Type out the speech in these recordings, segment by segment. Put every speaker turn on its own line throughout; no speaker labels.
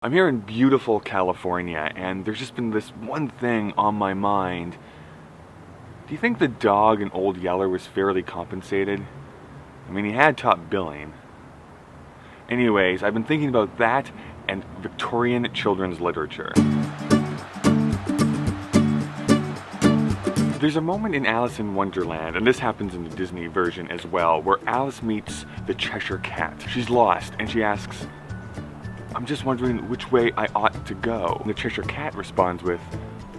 I'm here in beautiful California, and there's just been this one thing on my mind. Do you think the dog in Old Yeller was fairly compensated? I mean, he had top billing. Anyways, I've been thinking about that and Victorian children's literature. There's a moment in Alice in Wonderland, and this happens in the Disney version as well, where Alice meets the Cheshire Cat. She's lost, and she asks, "I'm just wondering which way I ought to go." And the Cheshire Cat responds with,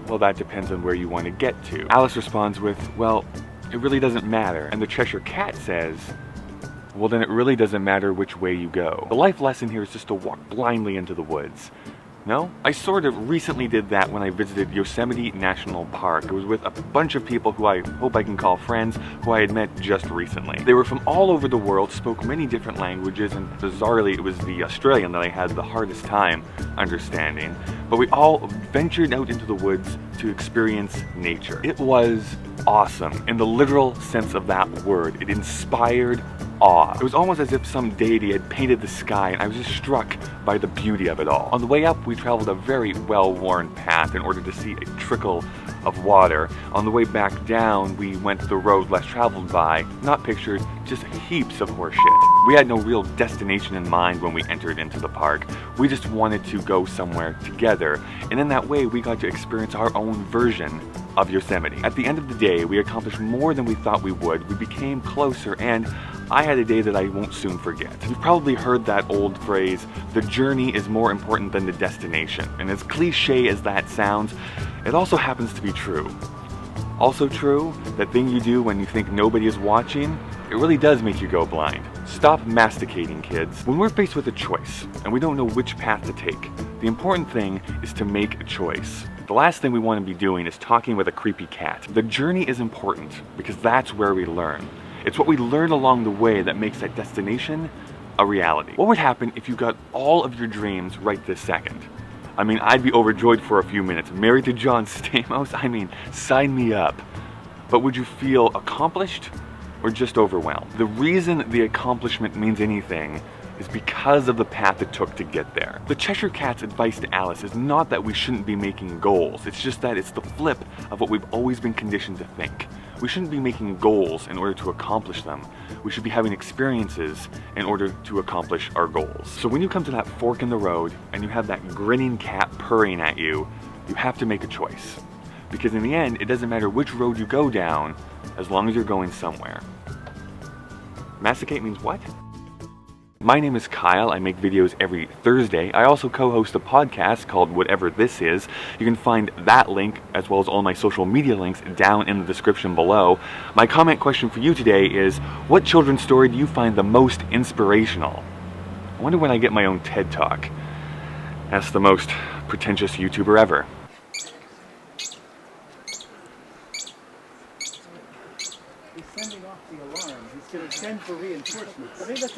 "Well, that depends on where you want to get to." Alice responds with, "Well, it really doesn't matter." And the Cheshire Cat says, "Well, then it really doesn't matter which way you go." The life lesson here is just to walk blindly into the woods. No? I sort of recently did that when I visited Yosemite National Park. I was with a bunch of people who I hope I can call friends, who I had met just recently. They were from all over the world, spoke many different languages, and bizarrely it was the Australian that I had the hardest time understanding. But we all ventured out into the woods to experience nature. It was awesome, in the literal sense of that word. It inspired awe. It was almost as if some deity had painted the sky, and I was just struck by the beauty of it all. On the way up, we traveled a very well-worn path in order to see a trickle of water. On the way back down, we went the road less traveled by, not pictured, just heaps of horse shit. We had no real destination in mind when we entered into the park. We just wanted to go somewhere together, and in that way, we got to experience our own version of Yosemite. At the end of the day, we accomplished more than we thought we would. We became closer, and I had a day that I won't soon forget. You've probably heard that old phrase, "The journey is more important than the destination." And as cliche as that sounds, it also happens to be true. Also true, that thing you do when you think nobody is watching, it really does make you go blind. Stop masticating, kids. When we're faced with a choice, and we don't know which path to take, the important thing is to make a choice. The last thing we want to be doing is talking with a creepy cat. The journey is important, because that's where we learn. It's what we learn along the way that makes that destination a reality. What would happen if you got all of your dreams right this second? I mean, I'd be overjoyed for a few minutes. Married to John Stamos? I mean, sign me up. But would you feel accomplished or just overwhelmed? The reason the accomplishment means anything is because of the path it took to get there. The Cheshire Cat's advice to Alice is not that we shouldn't be making goals. It's just that it's the flip of what we've always been conditioned to think. We shouldn't be making goals in order to accomplish them. We should be having experiences in order to accomplish our goals. So when you come to that fork in the road and you have that grinning cat purring at you, you have to make a choice. Because in the end, it doesn't matter which road you go down, as long as you're going somewhere. Masticate means what? My name is Kyle. I make videos every Thursday. I also co-host a podcast called Whatever This Is. You can find that link, as well as all my social media links, down in the description below. My comment question for you today is, what children's story do you find the most inspirational? I wonder when I get my own TED Talk. That's the most pretentious YouTuber ever.
He's sending off the alarm. He's going to send for reinforcements. I think that's